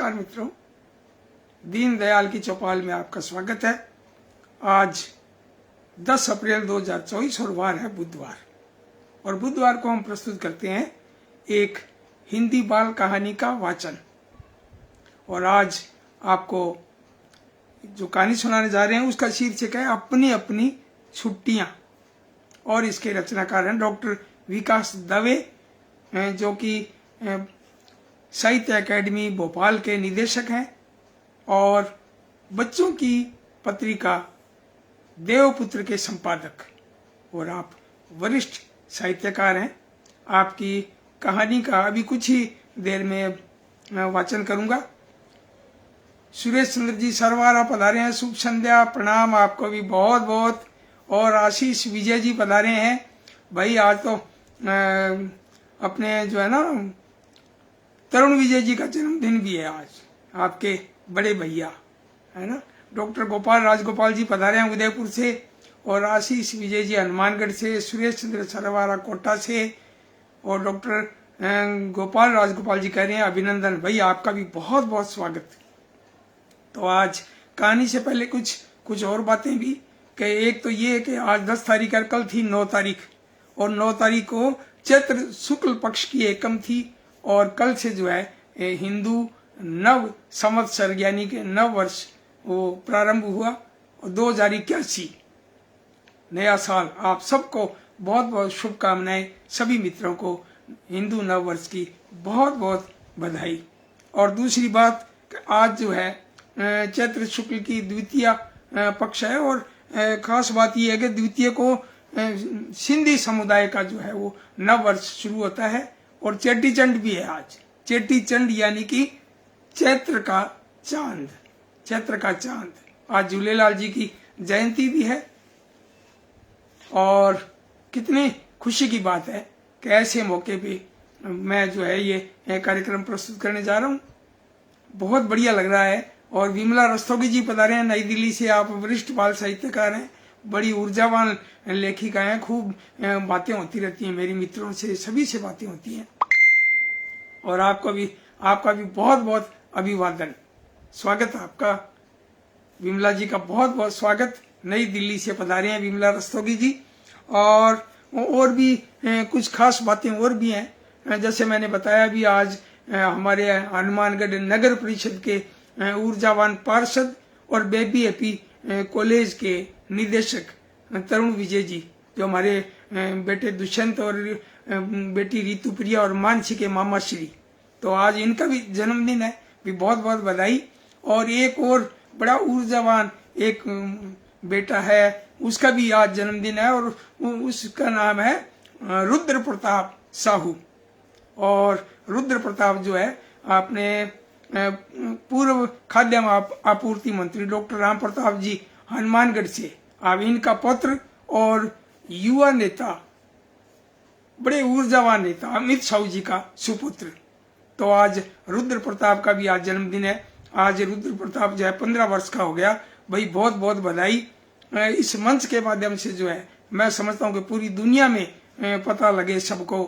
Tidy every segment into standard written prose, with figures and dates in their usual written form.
नमस्कार मित्रों, दीनदयाल की चौपाल में आपका स्वागत है। आज 10 अप्रैल 2024 और वार है बुधवार, और बुधवार को हम प्रस्तुत करते हैं एक हिंदी बाल कहानी का वाचन। और आज आपको जो कहानी सुनाने जा रहे हैं उसका शीर्षक है अपनी अपनी छुट्टियां, और इसके रचनाकार हैं डॉक्टर विकास दवे, जो कि साहित्य अकेडमी भोपाल के निदेशक हैं और बच्चों की पत्रिका देवपुत्र के संपादक, और आप वरिष्ठ साहित्यकार हैं। आपकी कहानी का अभी कुछ ही देर में वाचन करूंगा। सुरेश चंद्र जी सरवारा पधारे हैं, शुभ संध्या, प्रणाम आपको भी बहुत बहुत। और आशीष विजय जी पधारे हैं। भाई आज तो अपने जो है ना तरुण विजय जी का जन्मदिन भी है आज, आपके बड़े भैया है ना। डॉक्टर गोपाल राजगोपाल जी पधारे हैं उदयपुर से, और आशीष विजय जी हनुमानगढ़ से, सुरेश चंद्र सरवारा कोटा से, और डॉक्टर गोपाल राजगोपाल जी कह रहे हैं अभिनंदन। भाई आपका भी बहुत बहुत स्वागत। तो आज कहानी से पहले कुछ और बातें भी कि एक तो ये है कि आज 10 तारीख है, कल थी 9 तारीख, और 9 तारीख को चैत्र शुक्ल पक्ष की एकम थी, और कल से जो है हिंदू नव संवत्सर यानी कि नव वर्ष वो प्रारंभ हुआ, और 2081 नया साल। आप सबको बहुत बहुत शुभकामनाएं, सभी मित्रों को हिंदू नव वर्ष की बहुत बहुत बधाई। और दूसरी बात आज जो है चैत्र शुक्ल की द्वितीय पक्ष है, और खास बात यह है कि द्वितीय को सिंधी समुदाय का जो है वो नव वर्ष शुरू होता है, और चेटी चंड भी है आज। चेटी चंड यानी कि चैत्र का चांद, चैत्र का चांद। आज झूलेलाल जी की जयंती भी है, और कितनी खुशी की बात है कि ऐसे मौके पे मैं जो है ये कार्यक्रम प्रस्तुत करने जा रहा हूँ। बहुत बढ़िया लग रहा है। और विमला रस्तोगी जी पधारे हैं नई दिल्ली से। आप वरिष्ठ बाल साहित्यकार हैं, बड़ी ऊर्जावान लेखिका हैं, खूब बातें होती रहती हैं मेरी मित्रों से, सभी से बातें होती हैं। और आपका भी बहुत बहुत अभिवादन, स्वागत आपका। विमला जी का बहुत बहुत स्वागत। नई दिल्ली से पधारे हैं विमला रस्तोगी जी। और भी कुछ खास बातें और भी हैं। जैसे मैंने बताया भी आज हमारे हनुमानगढ़ नगर परिषद के ऊर्जावान पार्षद और बेबी हैप्पी कॉलेज के निदेशक तरुण विजय जी, जो हमारे बेटे दुष्यंत और बेटी रितु प्रिया और मानसी के मामा श्री, तो आज इनका भी जन्मदिन है, भी बहुत बहुत बधाई। और एक और बड़ा ऊर्जावान एक बेटा है, उसका भी आज जन्मदिन है, और उसका नाम है रुद्र प्रताप साहू। और रुद्र प्रताप जो है आपने पूर्व खाद्य आपूर्ति मंत्री डॉक्टर राम प्रताप जी हनुमानगढ़ से, अब इनका पुत्र और युवा नेता, बड़े ऊर्जावान नेता अमित साहू जी का सुपुत्र। तो आज रुद्र प्रताप का भी आज जन्मदिन है। आज रुद्र प्रताप जो है 15 वर्ष का हो गया। भाई बहुत बहुत बधाई। इस मंच के माध्यम से जो है मैं समझता हूँ कि पूरी दुनिया में पता लगे सबको,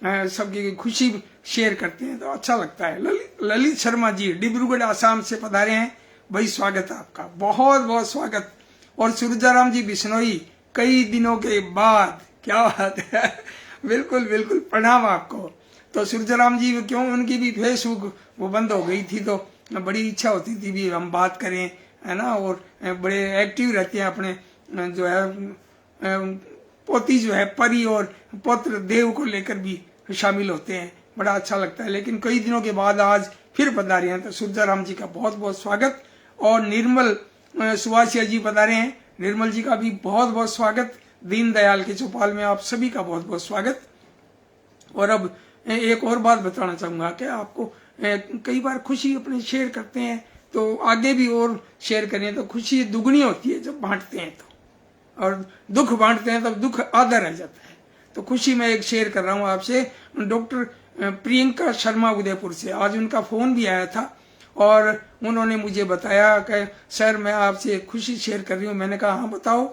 सबकी खुशी शेयर करते हैं तो अच्छा लगता है। ललित शर्मा जी डिब्रूगढ़ आसाम से पधारे हैं। भाई स्वागत आपका, बहुत बहुत स्वागत। और सूरजाराम जी बिश्नोई, कई दिनों के बाद, क्या बात है, बिल्कुल बिल्कुल प्रणाम आपको। तो सूरजाराम जी क्यों, उनकी भी फेसबुक वो बंद हो गई थी, तो बड़ी इच्छा होती थी भी हम बात करें, है ना। और बड़े एक्टिव रहते हैं अपने जो है पोती जो है परी और पुत्र देव को लेकर भी शामिल होते हैं, बड़ा अच्छा लगता है। लेकिन कई दिनों के बाद आज फिर पधारे हैं, तो सूरजाराम जी का बहुत बहुत स्वागत। और निर्मल सुहासिया जी पधारे हैं, निर्मल जी का भी बहुत बहुत स्वागत। दीनदयाल के चौपाल में आप सभी का बहुत बहुत स्वागत। और अब एक और बात बताना चाहूंगा कि आपको कई बार खुशी अपने शेयर करते हैं, तो आगे भी और शेयर करें तो खुशी दुगनी होती है जब बांटते हैं तो, और दुख बांटते हैं तब दुख आधा रह जाता है। तो खुशी मैं एक शेयर कर रहा हूँ आपसे। डॉक्टर प्रियंका शर्मा उदयपुर से, आज उनका फोन भी आया था, और उन्होंने मुझे बताया कि सर मैं आपसे खुशी शेयर कर रही हूँ। मैंने कहा हाँ बताओ।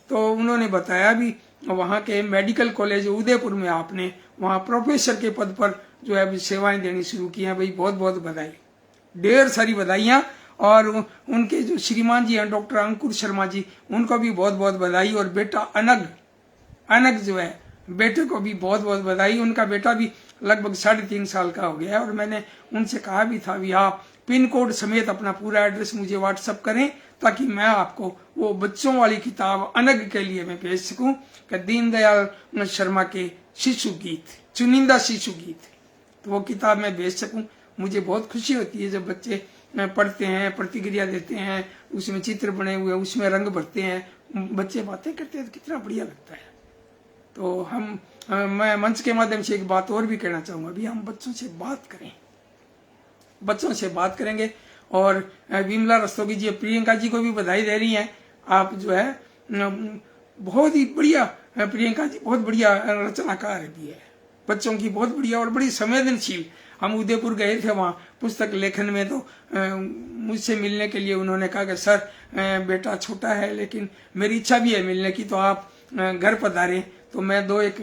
तो उन्होंने बताया भी वहाँ के मेडिकल कॉलेज उदयपुर में आपने वहाँ प्रोफेसर के पद पर जो है अभी सेवाएं देनी शुरू की हैं। भाई बहुत बहुत बधाई। ढेर सारी बधाइयाँ। और उनके जो श्रीमान जी हैं डॉक्टर अंकुर शर्मा जी, उनको भी बहुत बहुत बधाई। और बेटा अनग जो है, बेटे को भी बहुत बहुत बधाई। उनका बेटा भी लगभग 3.5 साल का हो गया है। और मैंने उनसे कहा भी था भी आप पिन कोड समेत अपना पूरा एड्रेस मुझे व्हाट्सअप करें, ताकि मैं आपको वो बच्चों वाली किताब अनग के लिए मैं भेज सकूं कि दीनदयाल शर्मा के शिशु गीत, चुनिंदा शिशु गीत, तो वो किताब मैं भेज सकूं। मुझे बहुत खुशी होती है जब बच्चे पढ़ते हैं, प्रतिक्रिया देते हैं, उसमें चित्र बने हुए, उसमें रंग भरते हैं, बच्चे बातें करते हैं, तो कितना बढ़िया लगता है। तो मैं मंच के माध्यम से एक बात और भी कहना चाहूंगा, अभी हम बच्चों से बात करें, बच्चों से बात करेंगे। और विमला रस्तोगी जी, प्रियंका जी को भी बधाई दे रही हैं। आप जो है बहुत ही बढ़िया, प्रियंका जी बहुत बढ़िया रचनाकार भी है, बच्चों की बहुत बढ़िया और बड़ी संवेदनशील। हम उदयपुर गए थे, वहाँ पुस्तक लेखन में तो मुझसे मिलने के लिए उन्होंने कहा कि सर बेटा छोटा है लेकिन मेरी इच्छा भी है मिलने की, तो आप घर पधारें। तो मैं 2-1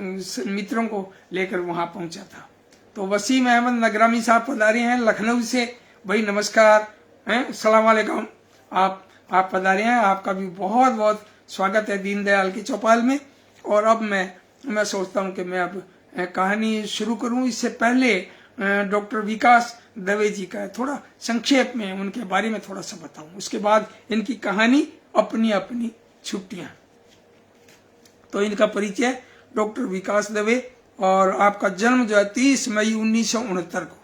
मित्रों को लेकर वहाँ पहुंचा था। तो वसीम अहमद नगरामी साहब पधारे हैं लखनऊ से, भाई नमस्कार, अस्सलाम वालेकुम, आप पधारे हैं, आपका भी बहुत बहुत स्वागत है दीनदयाल की चौपाल में। और अब मैं सोचता हूँ कि मैं अब कहानी शुरू करूँ। इससे पहले डॉक्टर विकास दवे जी का थोड़ा संक्षेप में उनके बारे में थोड़ा सा बताऊं, उसके बाद इनकी कहानी अपनी अपनी छुट्टियां। तो इनका परिचय, डॉक्टर विकास दवे, और आपका जन्म जो है 30 मई 1969 को,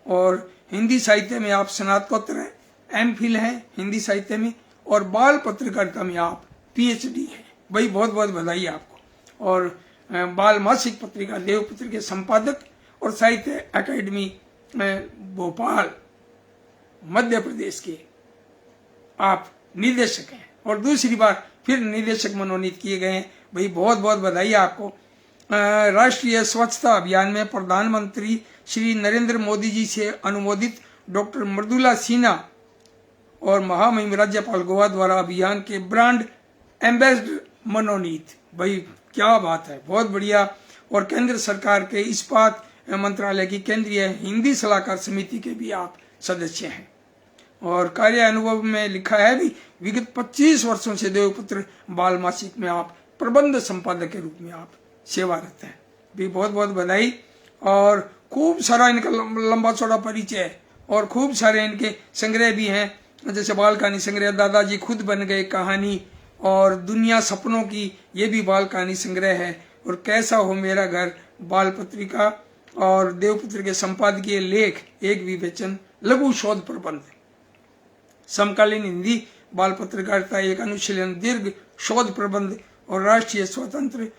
और हिंदी साहित्य में आप स्नातकोत्तर हैं, एमफिल हैं हिंदी साहित्य में, और बाल पत्रकारिता में आप PhD हैं। भाई बहुत बहुत बधाई आपको। और बाल मासिक पत्रिका देवपुत्र के संपादक और साहित्य अकादमी भोपाल मध्य प्रदेश के आप निदेशक हैं, और दूसरी बार फिर निदेशक मनोनीत किए गए हैं। भाई बहुत बहुत बधाई आपको। राष्ट्रीय स्वच्छता अभियान में प्रधानमंत्री श्री नरेंद्र मोदी जी से अनुमोदित डॉक्टर मृदुला सिन्हा और महामहिम राज्यपाल गोवा द्वारा अभियान के ब्रांड एम्बेसडर मनोनीत। भाई क्या बात है, बहुत बढ़िया। और केंद्र सरकार के इस्पात मंत्रालय की केंद्रीय हिंदी सलाहकार समिति के भी आप सदस्य हैं। और कार्य अनुभव में लिखा है भी विगत 25 वर्षों से देवपुत्र बाल मासिक में आप प्रबंध संपादक के रूप में आप सेवारत हैं। भी बहुत बहुत बधाई। और खूब सारा इनका लंबा चौड़ा परिचय है, और खूब सारे इनके संग्रह भी हैं, जैसे बाल कहानी संग्रह, दादाजी खुद बन गए कहानी, और दुनिया सपनों की, ये भी बाल कहानी संग्रह है, और कैसा हो मेरा घर बाल पत्रिका, और देवपुत्र के संपादकीय लेख, एक विवेचन, लघु शोध प्रबंध, समकालीन हिंदी बाल पत्रकारिता एक अनुशीलन, दीर्घ शोध प्रबंध, और राष्ट्रीय स्वतंत्र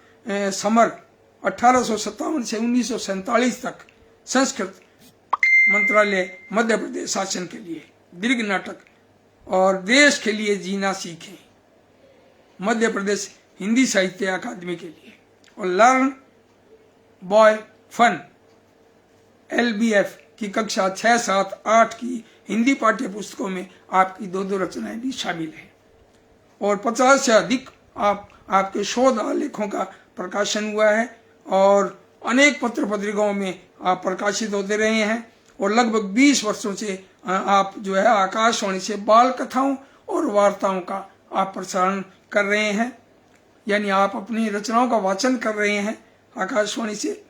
समर 1857 से 1947 तक संस्कृत मंत्रालय मध्य प्रदेश शासन के लिए, दीर्घ नाटक, और देश के लिए जीना सीखें मध्य प्रदेश हिंदी साहित्य अकादमी के लिए, और लर्न बॉय फन LBF की कक्षा 6, 7, 8 की हिंदी पाठ्य पुस्तकों में आपकी 2 रचनाएं भी शामिल हैं। और 50 से अधिक आपके शोध आलेखों का प्रकाशन हुआ है, और अनेक पत्र पत्रिकाओं में आप प्रकाशित होते रहे हैं। और लगभग 20 वर्षों से आप जो है आकाशवाणी से बाल कथाओं और वार्ताओं का आप प्रसारण कर रहे हैं, यानी आप अपनी रचनाओं का वाचन कर रहे हैं आकाशवाणी से।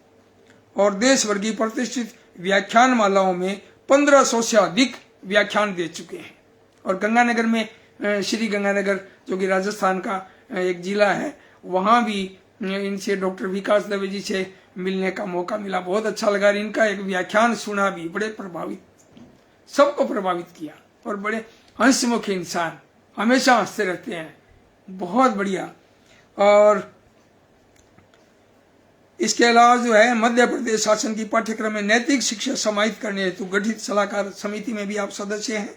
और देश भर की प्रतिष्ठित व्याख्यान मालाओं में 1500 से अधिक व्याख्यान दे चुके हैं। और गंगानगर में, श्री गंगानगर जो कि राजस्थान का एक जिला है, वहाँ भी इनसे डॉक्टर विकास दवे जी से मिलने का मौका मिला। बहुत अच्छा लगा, इनका एक व्याख्यान सुना भी, बड़े प्रभावित, सबको प्रभावित किया, और बड़े हंसमुख इंसान, हमेशा हंसते रहते हैं, बहुत बढ़िया। और इसके अलावा जो है मध्य प्रदेश शासन की पाठ्यक्रम में नैतिक शिक्षा समाहित करने हेतु गठित सलाहकार समिति में भी आप सदस्य हैं,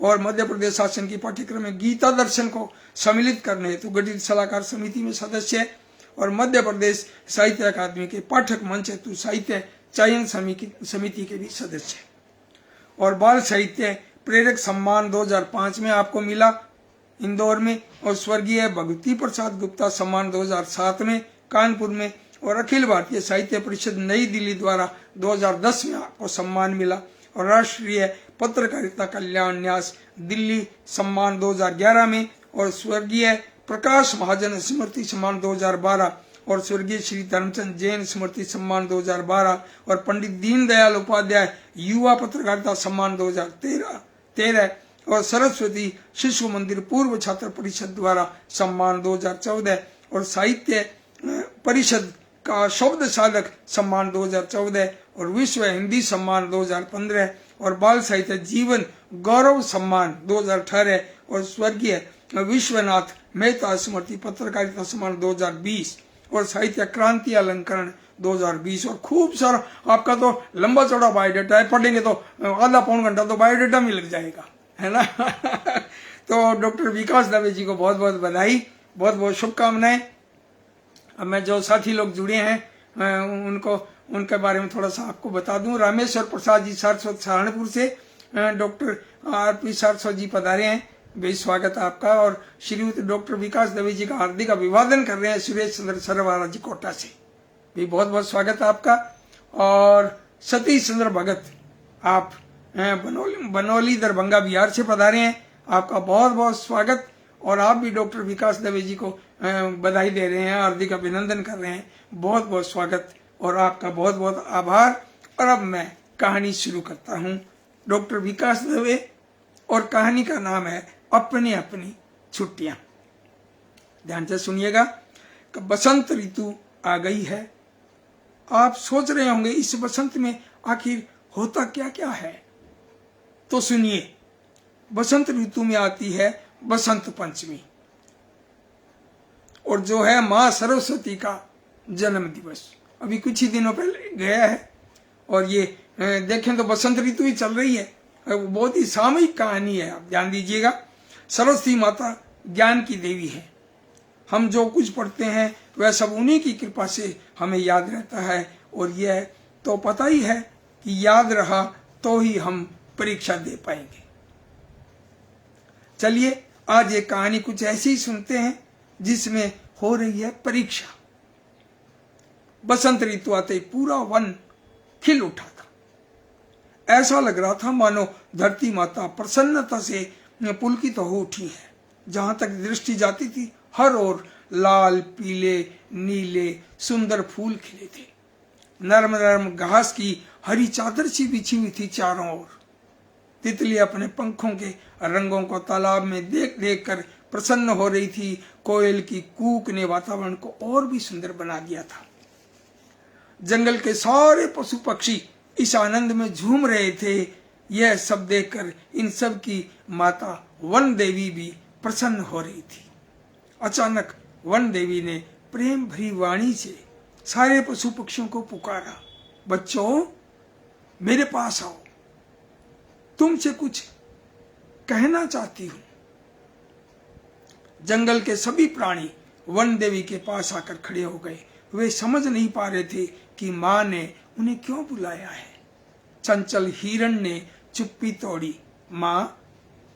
और मध्य प्रदेश शासन की पाठ्यक्रम में गीता दर्शन को सम्मिलित करने हेतु गठित सलाहकार समिति में सदस्य है, और मध्य प्रदेश साहित्य अकादमी के पाठक मंच हेतु साहित्य चयन समिति के भी सदस्य है। और बाल साहित्य प्रेरक सम्मान 2005 में आपको मिला इंदौर में, और स्वर्गीय भगवती प्रसाद गुप्ता सम्मान 2007 में कानपुर में, और अखिल भारतीय साहित्य परिषद नई दिल्ली द्वारा 2010 में आपको सम्मान मिला, और राष्ट्रीय पत्रकारिता कल्याण न्यास दिल्ली सम्मान 2011 में, और स्वर्गीय प्रकाश महाजन स्मृति सम्मान 2012, और स्वर्गीय श्री धर्मचंद जैन स्मृति सम्मान 2012, और पंडित दीनदयाल उपाध्याय युवा पत्रकारिता सम्मान 2013, और सरस्वती शिशु मंदिर पूर्व छात्र परिषद द्वारा सम्मान 2014, और साहित्य परिषद का शब्द साधक सम्मान 2014, और विश्व हिंदी सम्मान 2015, और बाल साहित्य जीवन गौरव सम्मान 2018, और स्वर्गीय विश्वनाथ मेहता स्मृति पत्रकारिता सम्मान 2020, और साहित्य क्रांति अलंकरण 2020। और खूब सारा आपका तो लंबा चौड़ा बायोडाटा है, पढ़ेंगे तो आधा पौन घंटा तो बायोडाटा में लग जाएगा, है ना। तो डॉक्टर विकास दवे जी को बहुत बहुत बधाई, बहुत बहुत शुभकामनाएं। अब मैं जो साथी लोग जुड़े हैं उनके बारे में थोड़ा सा आपको बता दूं। रामेश्वर प्रसाद जी सारस्वत सहारनपुर से, डॉक्टर RP सारस्वत जी पधारे हैं, बेहद स्वागत है आपका। और श्रीयुक्त डॉक्टर विकास दवे जी का हार्दिक अभिवादन कर रहे हैं सुरेश चंद्र सरवारा जी कोटा से, भी बहुत बहुत स्वागत है आपका। और सतीश चंद्र भगत आप बनौली दरभंगा बिहार से पधारे हैं, आपका बहुत बहुत स्वागत। और आप भी डॉक्टर विकास दवे जी को बधाई दे रहे हैं, हार्दिक अभिनंदन कर रहे हैं, बहुत बहुत स्वागत और आपका बहुत बहुत आभार। और अब मैं कहानी शुरू करता हूं। डॉक्टर विकास दवे और कहानी का नाम है अपनी अपनी छुट्टियां। ध्यान से सुनिएगा कि बसंत ऋतु आ गई है। आप सोच रहे होंगे इस बसंत में आखिर होता क्या क्या है, तो सुनिए। बसंत ऋतु में आती है बसंत पंचमी, और जो है मां सरस्वती का जन्म दिवस अभी कुछ ही दिनों पहले गया है। और ये देखें तो बसंत ऋतु ही चल रही है, बहुत ही सामयिक कहानी है, आप ध्यान दीजिएगा। सरस्वती माता ज्ञान की देवी है, हम जो कुछ पढ़ते हैं वह सब उन्हीं की कृपा से हमें याद रहता है। और यह तो पता ही है कि याद रहा तो ही हम परीक्षा दे पाएंगे। चलिए आज ये कहानी कुछ ऐसी सुनते हैं जिसमें हो रही है परीक्षा। बसंत ऋतु आते ही पूरा वन खिल उठा था। ऐसा लग रहा था मानो धरती माता प्रसन्नता से पुलकित हो उठी है। जहां तक दृष्टि जाती थी हर ओर लाल पीले नीले सुंदर फूल खिले थे। नरम नरम घास की हरी चादर सी बिछी हुई थी चारों ओर। तितली अपने पंखों के रंगों को तालाब में देख देख कर प्रसन्न हो रही थी। कोयल की कूक ने वातावरण को और भी सुंदर बना दिया था। जंगल के सारे पशु पक्षी इस आनंद में झूम रहे थे। यह सब देखकर इन सब की माता वन देवी भी प्रसन्न हो रही थी। अचानक वन देवी ने प्रेम भरी वाणी से सारे पशु पक्षियों को पुकारा, बच्चों मेरे पास आओ, तुमसे कुछ कहना चाहती हूं। जंगल के सभी प्राणी वन देवी के पास आकर खड़े हो गए। वे समझ नहीं पा रहे थे कि मां ने उन्हें क्यों बुलाया है। चंचल हिरण ने चुप्पी तोड़ी, मां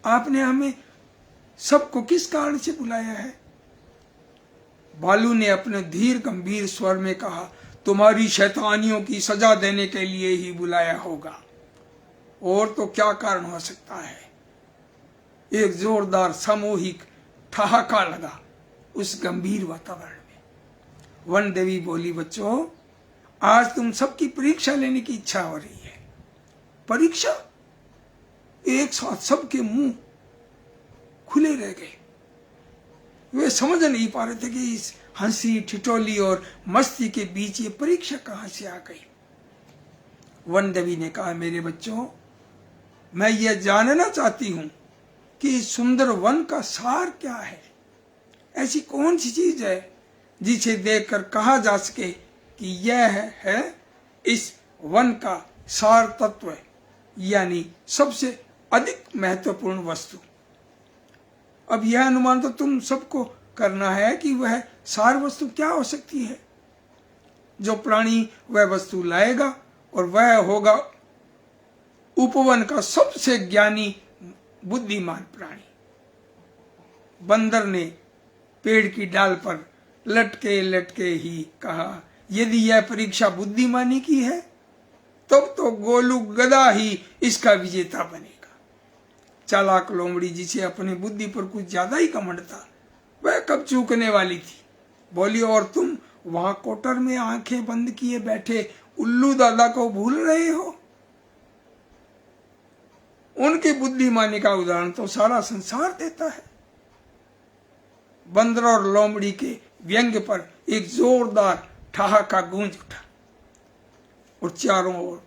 आपने हमें सबको किस कारण से बुलाया है? भालू ने अपने धीर गंभीर स्वर में कहा, तुम्हारी शैतानियों की सजा देने के लिए ही बुलाया होगा, और तो क्या कारण हो सकता है। एक जोरदार सामूहिक ठहाका लगा उस गंभीर वातावरण में। वन देवी बोली, बच्चों आज तुम सबकी परीक्षा लेने की इच्छा हो रही है। परीक्षा? एक साथ सबके मुंह खुले रह गए। वे समझ नहीं पा रहे थे कि इस हंसी ठिठोली और मस्ती के बीच ये परीक्षा कहां से आ गई। वन देवी ने कहा, मेरे बच्चों मैं ये जानना चाहती हूं कि इस सुंदर वन का सार क्या है। ऐसी कौन सी चीज है जिसे देखकर कहा जा सके कि यह है इस वन का सार तत्व, यानी सबसे अधिक महत्वपूर्ण वस्तु। अब यह अनुमान तो तुम सबको करना है कि वह सार वस्तु क्या हो सकती है। जो प्राणी वह वस्तु लाएगा और वह होगा उपवन का सबसे ज्ञानी बुद्धिमान प्राणी। बंदर ने पेड़ की डाल पर लटके लटके ही कहा, यदि यह परीक्षा बुद्धिमानी की है तब तो गोलू गधा ही इसका विजेता बनेगा। चालाक लोमड़ी जिसे अपनी बुद्धि पर कुछ ज्यादा ही घमंड था, वह कब चूकने वाली थी। बोली, और तुम वहां कोटर में आंखें बंद किए बैठे उल्लू दादा को भूल रहे हो? उनकी बुद्धिमानी का उदाहरण तो सारा संसार देता है। बंदर और लोमड़ी के व्यंग्य पर एक जोरदार ठहाका गूंज उठा और चारों ओर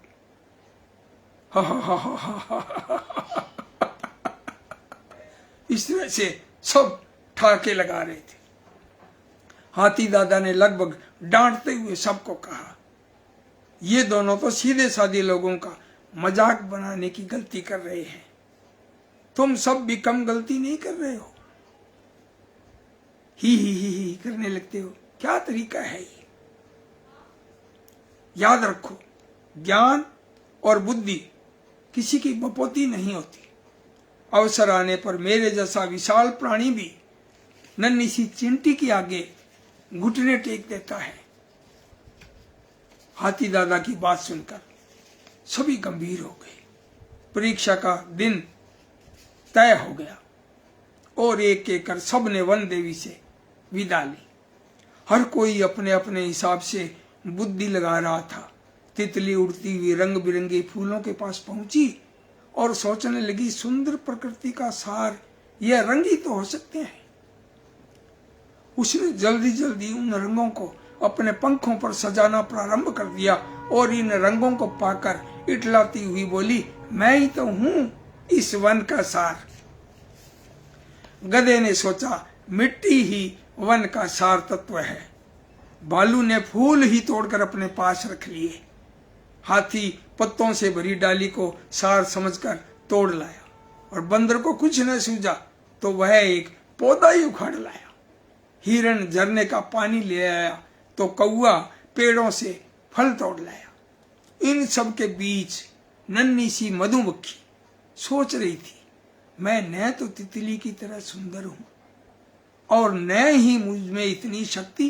इस तरह से सब ठहाके लगा रहे थे। हाथी दादा ने लगभग डांटते हुए सबको कहा, ये दोनों तो सीधे साधे लोगों का मजाक बनाने की गलती कर रहे हैं। तुम सब भी कम गलती नहीं कर रहे हो, ही करने लगते हो। क्या तरीका है ये? याद रखो, ज्ञान और बुद्धि किसी की बपोती नहीं होती। अवसर आने पर मेरे जैसा विशाल प्राणी भी नन्ही सी चींटी के आगे घुटने टेक देता है। हाथी दादा की बात सुनकर सभी गंभीर हो गए। परीक्षा का दिन तय हो गया और एक एक कर सब ने वन देवी से विदा ली। हर कोई अपने अपने हिसाब से बुद्धि लगा रहा था। तितली उड़ती हुई रंग बिरंगे फूलों के पास पहुंची और सोचने लगी, सुंदर प्रकृति का सार यह रंग ही तो हो सकते हैं। उसने जल्दी जल्दी उन रंगों को अपने पंखों पर सजाना प्रारंभ कर दिया और इन रंगों को पाकर इटलाती हुई बोली, मैं ही तो हूं इस वन का सार। गधे ने सोचा, मिट्टी ही वन का सार तत्व है। भालू ने फूल ही तोड़कर अपने पास रख लिए। हाथी पत्तों से भरी डाली को सार समझकर तोड़ लाया और बंदर को कुछ न सूझा तो वह एक पौधा ही उखाड़ लाया। हिरण झरने का पानी ले आया तो कौआ पेड़ों से फल तोड़ लाया। इन सब के बीच नन्ही सी मधुमक्खी सोच रही थी, मैं न तो तितली की तरह सुंदर हूं और न ही मुझ में इतनी शक्ति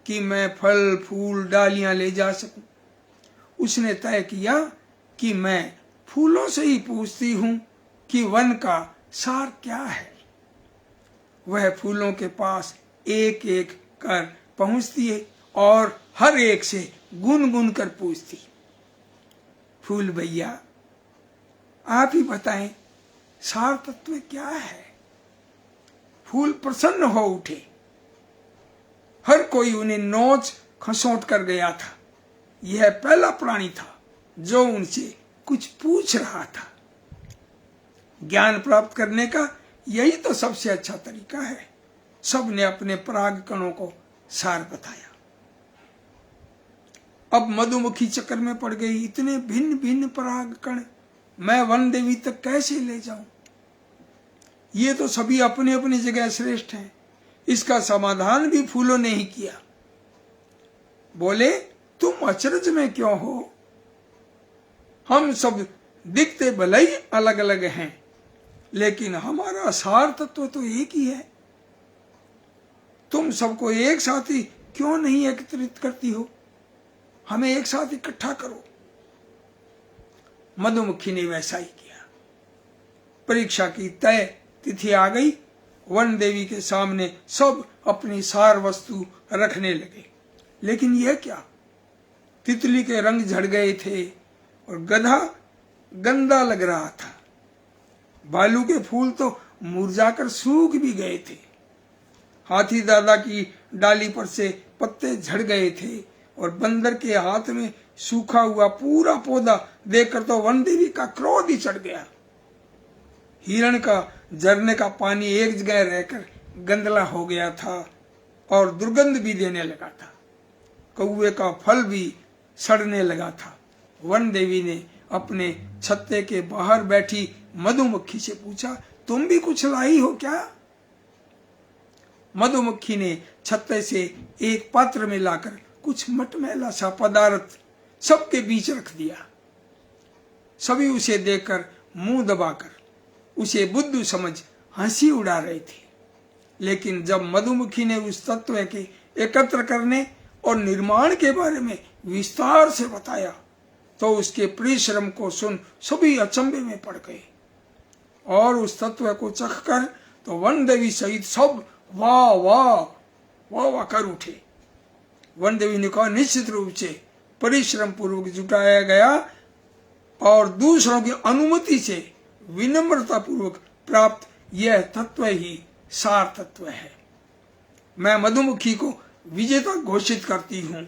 कि मैं फल फूल डालियां ले जा सकूं। उसने तय किया कि मैं फूलों से ही पूछती हूं कि वन का सार क्या है। वह फूलों के पास एक एक कर पहुंचती है और हर एक से गुनगुन कर पूछती, फूल भैया आप ही बताएं सार तत्व क्या है। फूल प्रसन्न हो उठे। हर कोई उन्हें नोच खसोट कर गया था। यह पहला प्राणी था जो उनसे कुछ पूछ रहा था। ज्ञान प्राप्त करने का यही तो सबसे अच्छा तरीका है। सब ने अपने पराग कणों को सार बताया। अब मधुमक्खी चक्कर में पड़ गई। इतने भिन्न भिन्न पराग कण मैं वन देवी तक कैसे ले जाऊं? ये तो सभी अपनी अपनी जगह श्रेष्ठ हैं। इसका समाधान भी फूलों ने ही किया। बोले, तुम अचरज में क्यों हो? हम सब दिखते भले ही अलग अलग हैं, लेकिन हमारा सार तत्व तो एक ही है। तुम सबको एक साथ ही क्यों नहीं एकत्रित करती हो? हमें एक साथ इकट्ठा करो। मधुमक्खी ने वैसा ही किया। परीक्षा की तय तिथि आ गई। वन देवी के सामने सब अपनी सार वस्तु रखने लगे। लेकिन यह क्या, तितली के रंग झड़ गए थे और गधा गंदा लग रहा था। भालू के फूल तो मुरझाकर सूख भी गए थे। हाथी दादा की डाली पर से पत्ते झड़ गए थे और बंदर के हाथ में सूखा हुआ पूरा पौधा देखकर तो वन देवी का क्रोध ही चढ़ गया। हिरण का झरने का पानी एक जगह रहकर गंदला हो गया था और दुर्गंध भी देने लगा था। कौवे का फल भी सड़ने लगा था। वन देवी ने अपने छत्ते के बाहर बैठी मधुमक्खी से पूछा, तुम भी कुछ लाई हो क्या? मधुमक्खी ने छत्ते से एक पात्र में लाकर कुछ मटमैला सा पदार्थ सबके बीच रख दिया। सभी उसे देखकर मुंह दबाकर उसे बुद्धू समझ हंसी उड़ा रहे थे। लेकिन जब मधुमक्खी ने उस तत्व के एकत्र करने और निर्माण के बारे में विस्तार से बताया तो उसके परिश्रम को सुन सभी अचंभे में पड़ गए और उस तत्व को चख कर तो वन देवी सहित सब वाह वाह वाह वाह कर उठे। वन देवी ने कहा, निश्चित रूप से परिश्रम पूर्वक जुटाया गया और दूसरों की अनुमति से विनम्रता पूर्वक प्राप्त यह तत्व ही सार तत्व है। मैं मधुमक्खी को विजेता घोषित करती हूं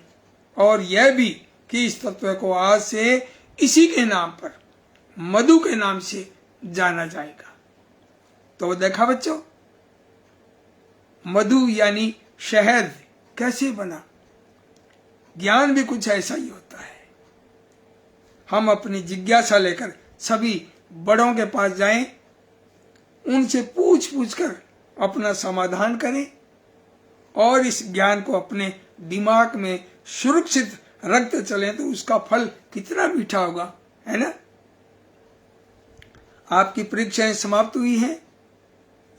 और यह भी कि इस तत्व को आज से इसी के नाम पर, मधु के नाम से जाना जाएगा। तो देखा बच्चों, मधु यानी शहद कैसे बना। ज्ञान भी कुछ ऐसा ही होता है। हम अपनी जिज्ञासा लेकर सभी बड़ों के पास जाएं, उनसे पूछ पूछ कर अपना समाधान करें और इस ज्ञान को अपने दिमाग में सुरक्षित रखते चलें तो उसका फल कितना मीठा होगा, है ना। आपकी परीक्षाएं समाप्त हुई हैं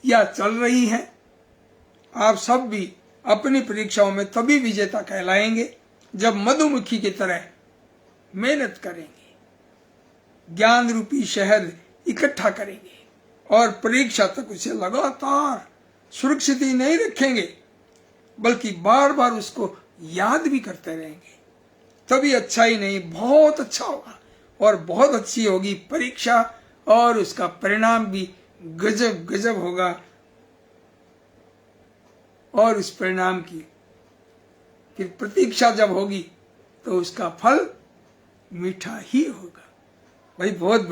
या चल रही हैं। आप सब भी अपनी परीक्षाओं में तभी विजेता कहलाएंगे जब मधुमक्खी की तरह मेहनत करेंगे, ज्ञान रूपी शहद इकट्ठा करेंगे और परीक्षा तक उसे लगातार सुरक्षित ही नहीं रखेंगे बल्कि बार बार उसको याद भी करते रहेंगे। तभी अच्छा ही नहीं, बहुत अच्छा होगा और बहुत अच्छी होगी परीक्षा और उसका परिणाम भी गजब गजब होगा और उस परिणाम की फिर प्रतीक्षा जब होगी तो उसका फल मीठा ही होगा। भाई बहुत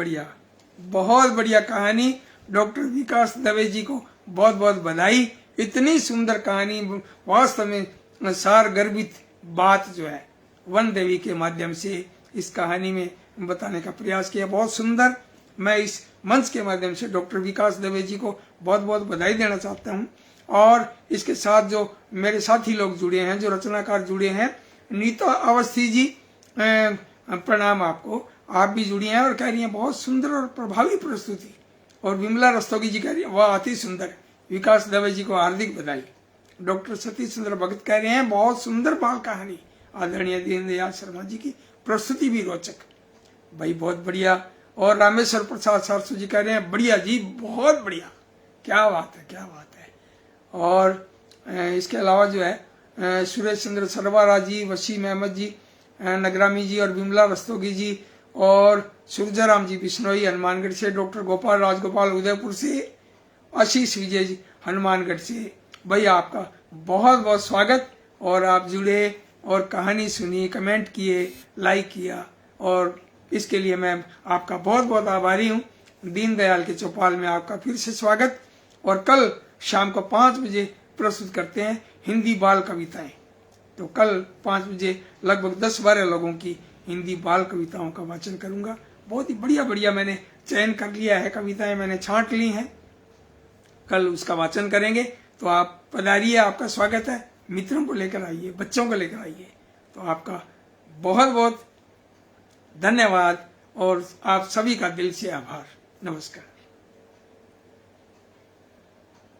बढ़िया कहानी। डॉक्टर विकास दवे जी को बहुत बहुत बधाई। इतनी सुंदर कहानी, वास्तव में सार गर्भित बात जो है वन देवी के माध्यम से इस कहानी में बताने का प्रयास किया। बहुत सुंदर। मैं इस मंच के माध्यम से डॉक्टर विकास दवे जी को बहुत बहुत बधाई देना चाहता हूं और इसके साथ जो मेरे साथी लोग जुड़े हैं, जो रचनाकार जुड़े हैं, नीता अवस्थी जी प्रणाम आपको, आप भी जुड़ी हैं और कह रही हैं बहुत सुंदर और प्रभावी प्रस्तुति। और विमला रस्तोगी जी कह रही है वाह अति सुंदर। विकास दवे जी को हार्दिक बधाई। डॉक्टर सतीश चंद्र भगत कह रहे हैं बहुत सुंदर बाल कहानी। आदरणीय दीनदयाल शर्मा जी की प्रस्तुति भी रोचक। भाई बहुत बढ़िया। और रामेश्वर प्रसाद सरसू जी कह रहे हैं बढ़िया जी, बहुत बढ़िया, क्या बात है, क्या बात है। और इसके अलावा जो है सुरेश चंद्र सरवारा जी, वसीम अहमद जी नगरामी जी और विमला रस्तोगी जी और सुरजाराम जी बिश्नोई हनुमानगढ़ से, डॉक्टर गोपाल राजगोपाल उदयपुर से, आशीष विजय जी हनुमानगढ़ से। भाई आपका बहुत बहुत स्वागत। और आप जुड़े और कहानी सुनी, कमेंट किए, लाइक किया और इसके लिए मैं आपका बहुत बहुत आभारी हूँ। दीनदयाल के चौपाल में आपका फिर से स्वागत। और कल शाम को 5 बजे प्रस्तुत करते हैं हिंदी बाल कविताएं। तो कल 5 बजे लगभग 10-12 लोगों की हिंदी बाल कविताओं का वाचन करूंगा। बहुत ही बढ़िया बढ़िया मैंने चयन कर लिया है, कविताएं मैंने छांट ली हैं। कल उसका वाचन करेंगे तो आप पधारिए, आपका स्वागत है। मित्रों को लेकर आइए, बच्चों को लेकर आइए। तो आपका बहुत बहुत धन्यवाद और आप सभी का दिल से आभार। नमस्कार।